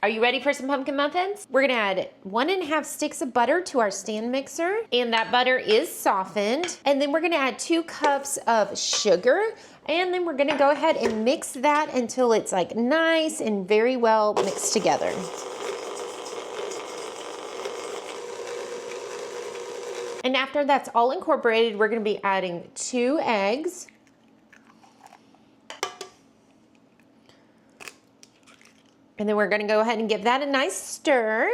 Are you ready for some pumpkin muffins? We're gonna add 1.5 sticks of butter to our stand mixer, and that butter is softened. And then we're gonna add 2 cups of sugar, and then we're gonna go ahead and mix that until it's like nice and very well mixed together. And after that's all incorporated, we're gonna be adding 2 eggs. And then we're gonna go ahead and give that a nice stir.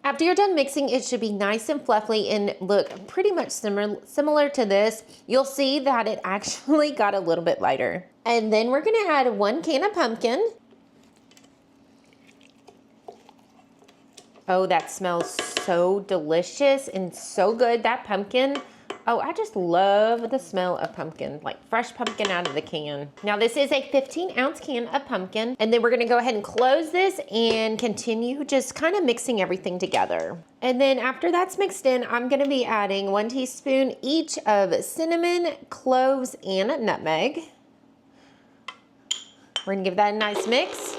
After you're done mixing, it should be nice and fluffy and look pretty much similar to this. You'll see that it actually got a little bit lighter. And then we're gonna add 1 can of pumpkin. Oh, that smells so delicious and so good, that pumpkin. Oh, I just love the smell of pumpkin, like fresh pumpkin out of the can. Now this is a 15-ounce can of pumpkin, and then we're gonna go ahead and close this and continue just kind of mixing everything together. And then after that's mixed in, I'm gonna be adding 1 teaspoon each of cinnamon, cloves, and nutmeg. We're gonna give that a nice mix.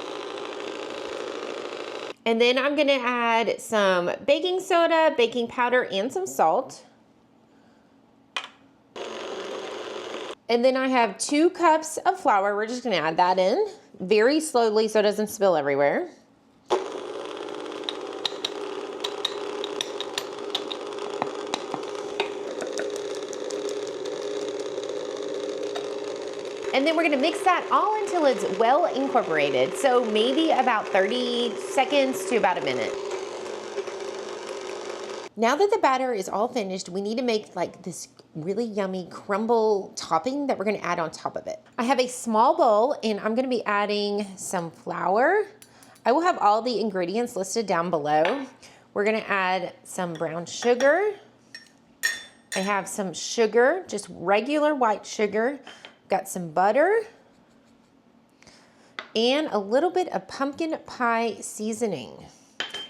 And then I'm gonna add some baking soda, baking powder, and some salt. And then I have 2 cups of flour. We're just gonna add that in very slowly so it doesn't spill everywhere. And then we're gonna mix that all until it's well incorporated. So maybe about 30 seconds to about a minute. Now that the batter is all finished, we need to make like this really yummy crumble topping that we're gonna add on top of it. I have a small bowl and I'm gonna be adding some flour. I will have all the ingredients listed down below. We're gonna add some brown sugar. I have some sugar, just regular white sugar. Got some butter and a little bit of pumpkin pie seasoning.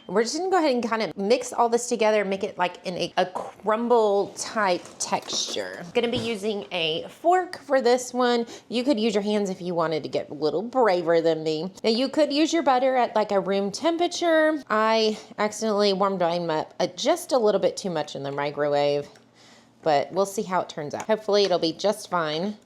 We're just gonna go ahead and kind of mix all this together, make it like in a crumble type texture. I'm gonna be using a fork for this one. You could use your hands if you wanted to get a little braver than me. Now you could use your butter at like a room temperature. I accidentally warmed mine up just a little bit too much in the microwave, but we'll see how it turns out. Hopefully it'll be just fine.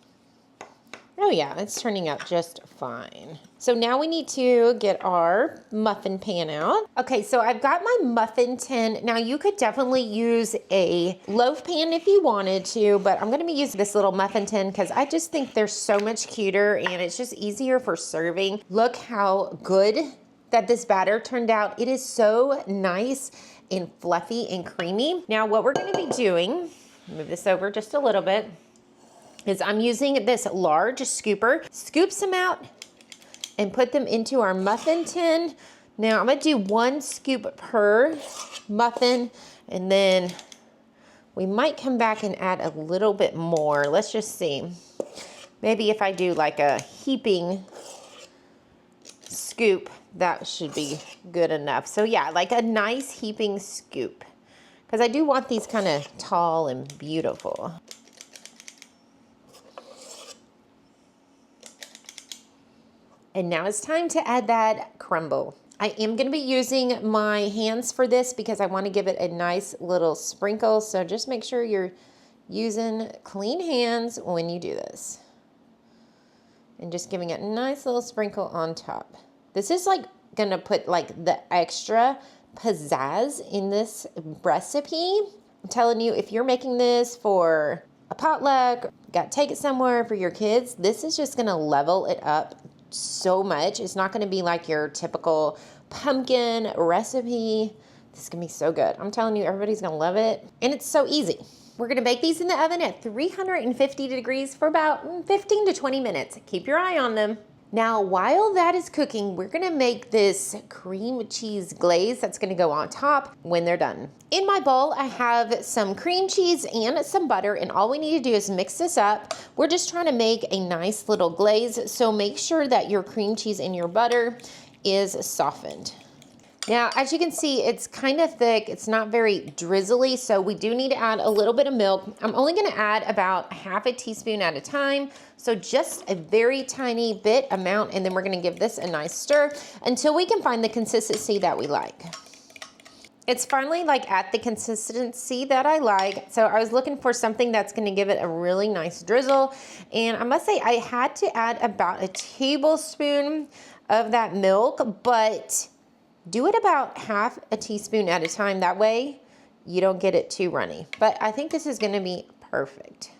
Oh yeah, it's turning out just fine. So now we need to get our muffin pan out. Okay, so I've got my muffin tin. Now you could definitely use a loaf pan if you wanted to, but I'm gonna be using this little muffin tin because I just think they're so much cuter and it's just easier for serving. Look how good that this batter turned out. It is so nice and fluffy and creamy. Now what we're gonna be doing, move this over just a little bit, is I'm using this large scooper, scoop some out and put them into our muffin tin. Now I'm gonna do 1 scoop per muffin, and then we might come back and add a little bit more. Let's just see. Maybe if I do like a heaping scoop, that should be good enough. So yeah, like a nice heaping scoop, because I do want these kind of tall and beautiful. And now it's time to add that crumble. I am gonna be using my hands for this because I wanna give it a nice little sprinkle. So just make sure you're using clean hands when you do this. And just giving it a nice little sprinkle on top. This is like gonna put like the extra pizzazz in this recipe. I'm telling you, if you're making this for a potluck, gotta take it somewhere for your kids, this is just gonna level it up so much. It's not gonna be like your typical pumpkin recipe. This is gonna be so good. I'm telling you, everybody's gonna love it. And it's so easy. We're gonna bake these in the oven at 350 degrees for about 15 to 20 minutes. Keep your eye on them. Now, while that is cooking, we're gonna make this cream cheese glaze that's gonna go on top when they're done. In my bowl, I have some cream cheese and some butter, and all we need to do is mix this up. We're just trying to make a nice little glaze, so make sure that your cream cheese and your butter is softened. Now, as you can see, it's kind of thick. It's not very drizzly, so we do need to add a little bit of milk. I'm only gonna add about half a teaspoon at a time, so just a very tiny bit amount, and then we're gonna give this a nice stir until we can find the consistency that we like. It's finally like at the consistency that I like. So I was looking for something that's gonna give it a really nice drizzle. And I must say I had to add about a tablespoon of that milk, but do it about half a teaspoon at a time. That way you don't get it too runny. But I think this is gonna be perfect.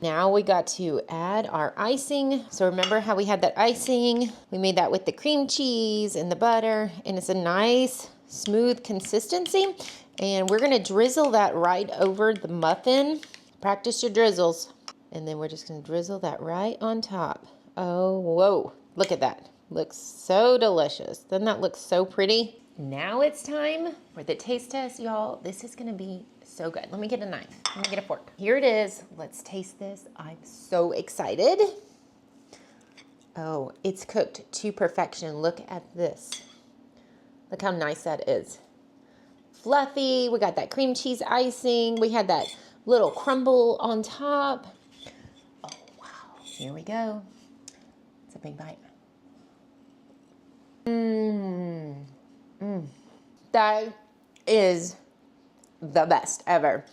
Now we got to add our icing. So remember how we had that icing? We made that with the cream cheese and the butter, and it's a nice smooth consistency. And we're gonna drizzle that right over the muffin. Practice your drizzles. And then we're just gonna drizzle that right on top. Oh, whoa, look at that. Looks so delicious. Doesn't that look so pretty? Now it's time for the taste test, y'all. This is gonna be so good. Let me get a knife. Let me get a fork. Here it is. Let's taste this. I'm so excited. Oh, it's cooked to perfection. Look at this. Look how nice that is. Fluffy. We got that cream cheese icing. We had that little crumble on top. Oh, wow. Here we go. It's a big bite. That is the best ever.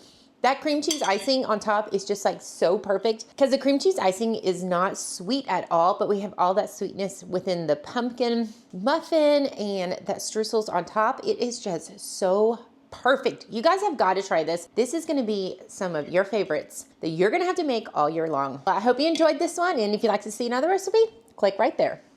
That cream cheese icing on top is just like so perfect because the cream cheese icing is not sweet at all, but we have all that sweetness within the pumpkin muffin and that streusels on top. It is just so perfect. You guys have got to try this. This is going to be some of your favorites that you're going to have to make all year long. I hope you enjoyed this one, and if you'd like to see another recipe, click right there.